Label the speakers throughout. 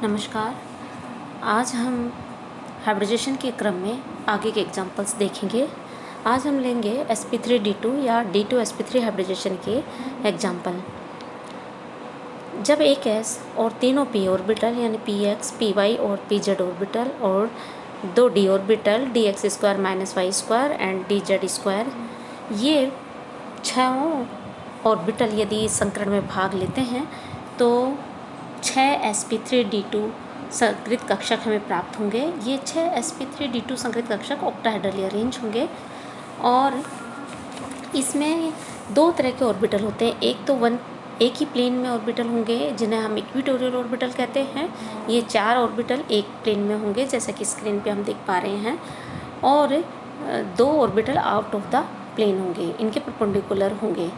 Speaker 1: नमस्कार। आज हम हाइब्रिडाइजेशन के क्रम में आगे के एग्जांपल्स देखेंगे। आज हम लेंगे sp3d2 या d2sp3 हाइब्रिडाइजेशन के एग्जांपल। जब एक s और तीनों p ऑर्बिटल यानी px, py और pz ऑर्बिटल और दो d orbital dx² - y² and dz², ये छहों ऑर्बिटल यदि संकरण में भाग लेते हैं तो 6 sp3d2 संकृत कक्षक हमें प्राप्त होंगे। ये 6 sp3d2 संकृत कक्षक ऑक्टाहेड्रली अरेंज होंगे और इसमें दो तरह के ऑर्बिटल होते हैं। एक ही प्लेन में ऑर्बिटल होंगे जिन्हें हम इक्वेटोरियल ऑर्बिटल कहते हैं। ये 4 ऑर्बिटल एक प्लेन में होंगे जैसा कि स्क्रीन पे हम देख पा रहे हैं, और 2 orbital out of the plane होंगे, इनके परपेंडिकुलर होंगे।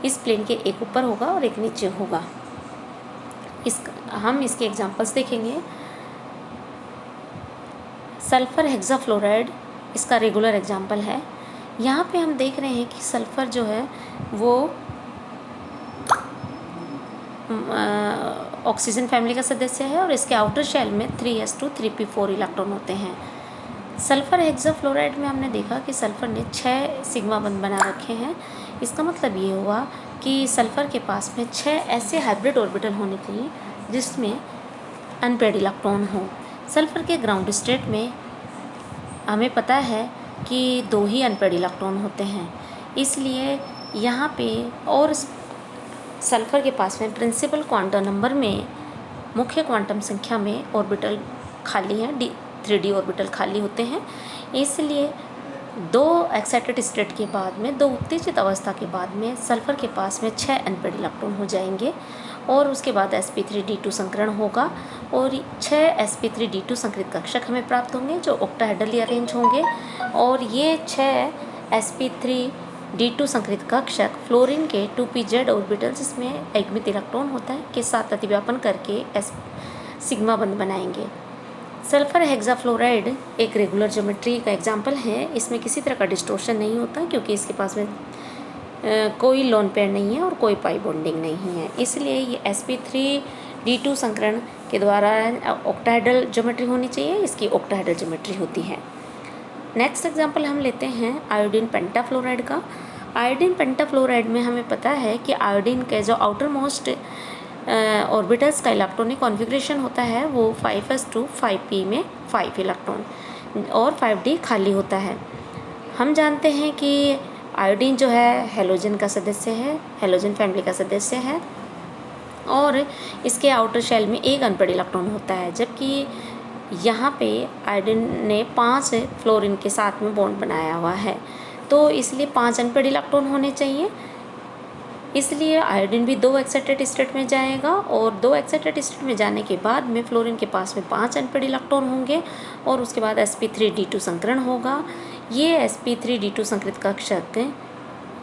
Speaker 1: इस प्लेन के एक ऊपर होगा और एक नीचे होगा। हम इसके एग्जांपल्स देखेंगे। सल्फ़र हेक्साफ्लोराइड इसका रेगुलर एग्जांपल है। यहाँ पे हम देख रहे हैं कि सल्फ़र जो है वो ऑक्सीजन फैमिली का सदस्य है और इसके आउटर शेल में 3s2 3p4 इलेक्ट्रॉन होते हैं। सल्फ़र हेक्साफ्लोराइड में हमने देखा कि सल्फ़र ने 6 सिग्मा बंध बना रखे हैं। इसका मतलब ये हुआ कि सल्फ़र के पास में 6 ऐसे हाइब्रिड ऑर्बिटल होने चाहिए जिसमें अनपेयर्ड इलेक्ट्रॉन हो। सल्फ़र के ग्राउंड स्टेट में हमें पता है कि 2 ही अनपेयर्ड इलेक्ट्रॉन होते हैं, इसलिए यहाँ पे और सल्फ़र के पास में प्रिंसिपल क्वांटम नंबर में मुख्य क्वांटम संख्या में ऑर्बिटल खाली हैं, 3d ऑर्बिटल खाली होते हैं। इसलिए 2 एक्साइटेड स्टेट के बाद में, 2 उत्तेजित अवस्था के बाद में सल्फ़र के पास में 6 अनपेयर्ड इलेक्ट्रॉन हो जाएंगे और उसके बाद sp3d2 संकरण होगा और 6 sp3d2 संकृत कक्षक हमें प्राप्त होंगे जो ऑक्टाहेड्रली अरेंज होंगे। और ये 6 sp3d2 संकृत कक्षक फ्लोरीन के 2pz ऑर्बिटल जिसमें एकमित इलेक्ट्रॉन होता है के साथ अतिव्यापन करके सिग्मा बंध बनाएंगे। सल्फ़र हेक्साफ्लोराइड एक रेगुलर ज्योमेट्री का एग्जाम्पल है। इसमें किसी तरह का डिस्टोर्शन नहीं होता क्योंकि इसके पास में कोई लोन पेयर नहीं है और कोई पाई बॉन्डिंग नहीं है, इसलिए ये sp3d2 संकरण के द्वारा ऑक्टाहेड्रल ज्योमेट्री होनी चाहिए। इसकी ऑक्टाहेड्रल ज्योमेट्री होती है। नेक्स्ट एग्जांपल हम लेते हैं आयोडीन पेंटाफ्लोराइड का। आयोडीन पेंटाफ्लोराइड में हमें पता है कि आयोडीन के जो आउटर मोस्ट ऑर्बिटल्स का इलेक्ट्रॉनिक कॉन्फ़िगरेशन होता है वो 5s2 5p में 5 इलेक्ट्रॉन और 5d खाली होता है। हम जानते हैं कि आयोडीन जो है हेलोजन का सदस्य है, हेलोजन फैमिली का सदस्य है और इसके आउटर शेल में एक अनपेयर्ड इलेक्ट्रॉन होता है, जबकि यहाँ पे आयोडीन ने 5 फ्लोरीन के साथ में बॉन्ड बनाया हुआ है, तो इसलिए 5 अनपेयर्ड इलेक्ट्रॉन होने चाहिए। इसलिए आयोडीन भी 2 एक्साइटेड स्टेट में जाएगा और 2 एक्साइटेड स्टेट में जाने के बाद में फ्लोरीन के पास में 5 अनपेयर्ड इलेक्ट्रॉन होंगे और उसके बाद sp3d2 संकरण होगा। ये sp3d2 संकृत कक्षक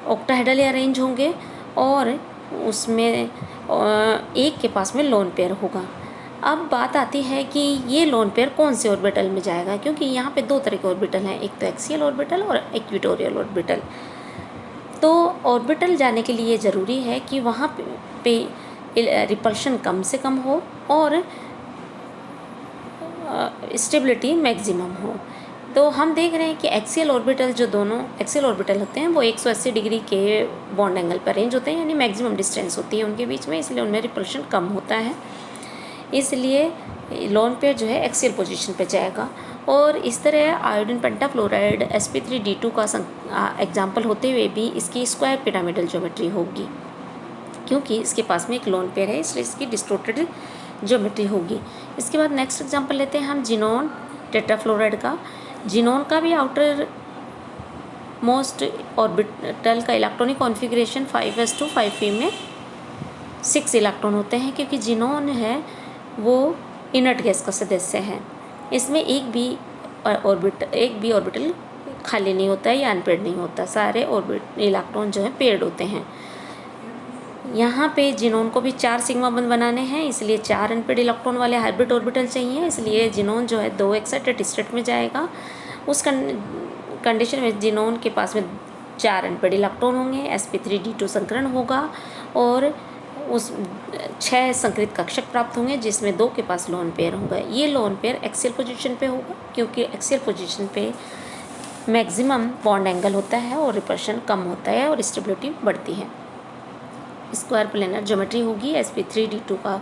Speaker 1: ऑक्टाहेड्रली अरेंज होंगे और उसमें एक के पास में लोन पेयर होगा। अब बात आती है कि ये लोन पेयर कौन से ऑर्बिटल में जाएगा, क्योंकि यहाँ पे 2 तरह के ऑर्बिटल हैं, एक तो एक्सियल ऑर्बिटल और इक्वेटोरियल ऑर्बिटल। तो ऑर्बिटल जाने के लिए ज़रूरी है कि वहाँ पे रिपल्शन कम से कम हो और स्टेबिलिटी मैक्सिमम हो। तो हम देख रहे हैं कि एक्सियल ऑर्बिटल जो दोनों एक्सियल ऑर्बिटल होते हैं वो 180 डिग्री के बॉन्ड एंगल पर अरेंज होते हैं, यानी मैक्सिमम डिस्टेंस होती है उनके बीच में, इसलिए उनमें रिपल्शन कम होता है। इसलिए लोन पेयर जो है एक्सियल पोजीशन पे जाएगा और इस तरह आयोडीन पेंटाफ्लोराइड sp3d2 का एग्जाम्पल होते हुए भी इसकी स्क्वायर पिरामिडल ज्योमेट्री होगी, क्योंकि इसके पास में एक लोन पेयर है इसलिए इसकी डिस्टोर्टेड ज्योमेट्री होगी। इसके बाद नेक्स्ट एग्जाम्पल लेते हैं हम जिनोन टेट्राफ्लोराइड का। जिनोन का भी आउटर मोस्ट ऑर्बिटल का इलेक्ट्रॉनिक कॉन्फ़िगरेशन 5s2 5p में 6 इलेक्ट्रॉन होते हैं, क्योंकि जिनोन है वो इनर्ट गैस का सदस्य है। इसमें एक भी ऑर्बिटल खाली नहीं होता है या अनपेयर्ड नहीं होता, सारे इलेक्ट्रॉन जो है पेयर्ड होते हैं। यहाँ पे जिनोन को भी 4 सिग्मा बंध बनाने हैं, इसलिए 4 अनपेयर्ड इलेक्ट्रॉन वाले हाइब्रिड ऑर्बिटल चाहिए, इसलिए जिनोन जो है 2 एक्साइटेड स्टेट में जाएगा। उस कंडीशन में जिनोन के पास में 4 अनपेयर्ड इलेक्ट्रॉन होंगे, sp3d2 संकरण होगा और उस 6 संकरित कक्षक प्राप्त होंगे जिसमें 2 के पास लोन पेयर होगा। ये लोन पेयर एक्सियल पोजीशन पे होगा क्योंकि एक्सियल पोजीशन पे मैक्सिमम बॉन्ड एंगल होता है और रिपल्शन कम होता है और स्टेबिलिटी बढ़ती है। स्क्वायर प्लेनर ज्योमेट्री होगी sp3d2 का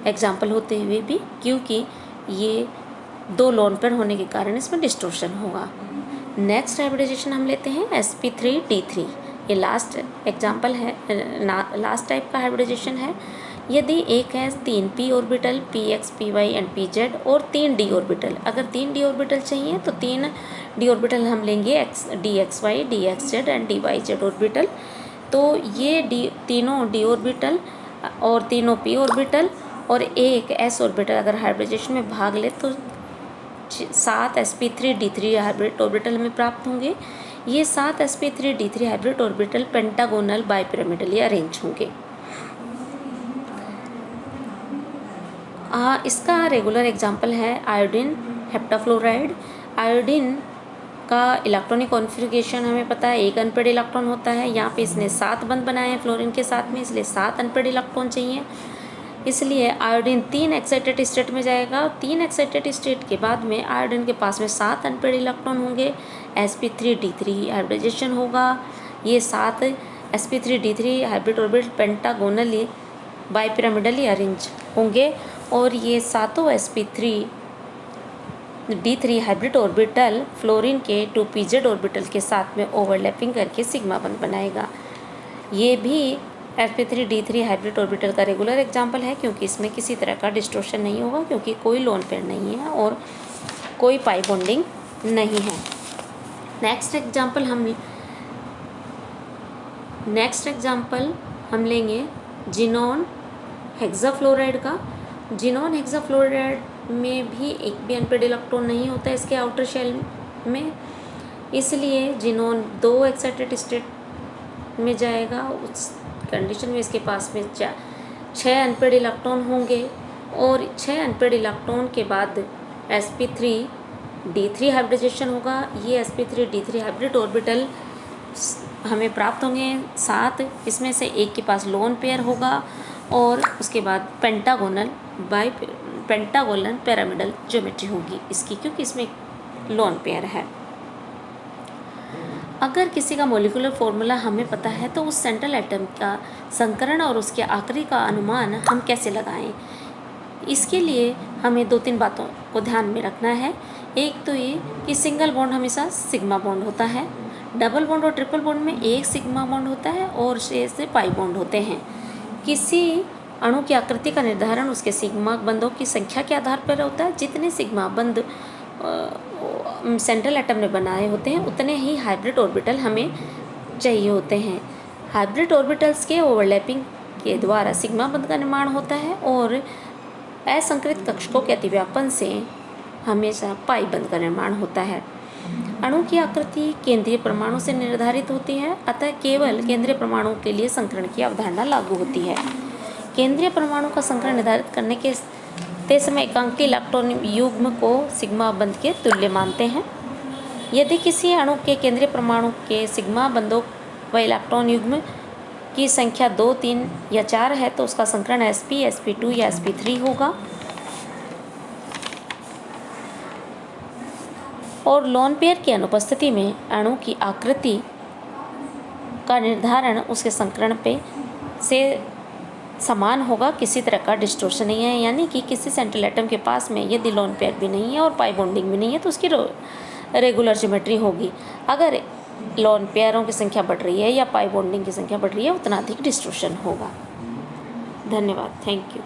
Speaker 1: एग्जाम्पल होते हुए भी, क्योंकि ये 2 लोन पेयर होने के कारण इसमें डिस्टोर्शन होगा। नेक्स्ट हाइब्रिडाइजेशन हम लेते हैं sp3d3। ये लास्ट एग्जाम्पल है, लास्ट टाइप का हाइब्रिडाइजेशन है। यदि एक है 3 p orbital px py and pz और 3 d ऑर्बिटल, अगर 3 d ऑर्बिटल चाहिए तो 3 d ऑर्बिटल हम लेंगे dxy dxz and dyz orbital. तो ये तीनों d ऑर्बिटल और तीनों p ऑर्बिटल और एक s ऑर्बिटल अगर हाइब्रिडाइजेशन में भाग ले तो 7 sp3d3 हाइब्रिड ऑर्बिटल हमें प्राप्त होंगे। ये 7 sp3d3 hybrid orbital pentagonal bipyramidally arrange होंगे। इसका रेगुलर एग्जाम्पल है आयोडीन हेप्टाफ्लोराइड। आयोडीन का इलेक्ट्रॉनिक कॉन्फ़िगरेशन हमें पता है, एक अनपेड इलेक्ट्रॉन होता है। यहाँ पे इसने 7 बंध बनाए हैं फ्लोरीन के साथ में, इसलिए 7 अनपेड इलेक्ट्रॉन चाहिए। इसलिए आयोडीन 3 एक्साइटेड स्टेट में जाएगा। 3 एक्साइटेड स्टेट के बाद में आयोडीन के पास में 7 अनपेड इलेक्ट्रॉन होंगे। sp3d3 हाइब्रिडाइजेशन होगा। ये 7 sp3d3 हाइब्रिड ऑर्बिटल पेंटागोनली बाइपिरामिडली अरेंज होंगे और ये सातों sp3d3 हाइब्रिड ऑर्बिटल फ्लोरीन के 2pz ऑर्बिटल के साथ में ओवरलैपिंग करके सिग्मा बंध बनाएगा। ये भी sp3d3 हाइब्रिड ऑर्बिटल का रेगुलर एग्जाम्पल है क्योंकि इसमें किसी तरह का डिस्टोर्शन नहीं होगा, क्योंकि कोई लोन पेयर नहीं है और कोई पाई बॉन्डिंग नहीं है। नेक्स्ट एग्जाम्पल हम लेंगे जिनोन हेक्साफ्लोराइड का। जिनोन हेक्साफ्लोराइड में भी एक भी अनपेड इलेक्ट्रॉन नहीं होता है इसके आउटर शेल में, इसलिए जिनोन 2 एक्साइटेड स्टेट में जाएगा। उस कंडीशन में इसके पास में 6 अनपेड इलेक्ट्रॉन होंगे और 6 अनपेड इलेक्ट्रॉन के बाद sp3d3 हाइब्रिडाइजेशन होगा। ये sp3d3 हाइब्रिड ऑर्बिटल हमें प्राप्त होंगे 7, इसमें से एक के पास लोन पेयर होगा और उसके बाद पेंटागोनल पिरामिडल ज्योमेट्री होगी इसकी, क्योंकि इसमें लोन पेयर है। अगर किसी का मॉलिक्यूलर फॉर्मूला हमें पता है तो उस सेंट्रल एटम का संकरण और उसके आकृति का अनुमान हम कैसे लगाएं? इसके लिए हमें 2-3 बातों को ध्यान में रखना है। एक तो ये कि सिंगल बॉन्ड हमेशा सिग्मा बॉन्ड होता है, डबल बॉन्ड और ट्रिपल बॉन्ड में एक सिग्मा बॉन्ड होता है और शेष से पाई बॉन्ड होते हैं। किसी अणु की आकृति का निर्धारण उसके सिग्मा बंधों की संख्या के आधार पर होता है। जितने सिग्मा बंध सेंट्रल एटम ने बनाए होते हैं उतने ही हाइब्रिड ऑर्बिटल हमें चाहिए होते हैं। हाइब्रिड ऑर्बिटल्स के ओवरलैपिंग के द्वारा सिग्मा बंध का निर्माण होता है और असंकृत कक्षकों के अतिव्यापन से हमेशा पाई बंध का निर्माण होता है। अणु की आकृति केंद्रीय परमाणु से निर्धारित होती है, अतः केवल केंद्रीय परमाणु के लिए संकरण की अवधारणा लागू होती है। केंद्रीय परमाणु का संकरण निर्धारित करने के समय एकांकी इलेक्ट्रॉन युग्म को सिग्मा बंध के तुल्य मानते हैं। यदि किसी अणु के केंद्रीय परमाणु के सिग्मा बंधों व इलेक्ट्रॉन युग्म की संख्या 2, 3 या 4 है तो उसका संकरण sp, sp2 या sp3 होगा। और लोन पेयर की अनुपस्थिति में अणु की आकृति का निर्धारण उसके संकरण पे से समान होगा, किसी तरह का डिस्टोर्शन नहीं है। यानी कि किसी सेंट्रल एटम के पास में यदि लोन पेयर भी नहीं है और पाई बॉन्डिंग भी नहीं है तो उसकी रेगुलर ज्योमेट्री होगी। अगर लोन पेयरों की संख्या बढ़ रही है या पाई बॉन्डिंग की संख्या बढ़ रही है उतना अधिक डिस्टोर्शन होगा। धन्यवाद, थैंक यू।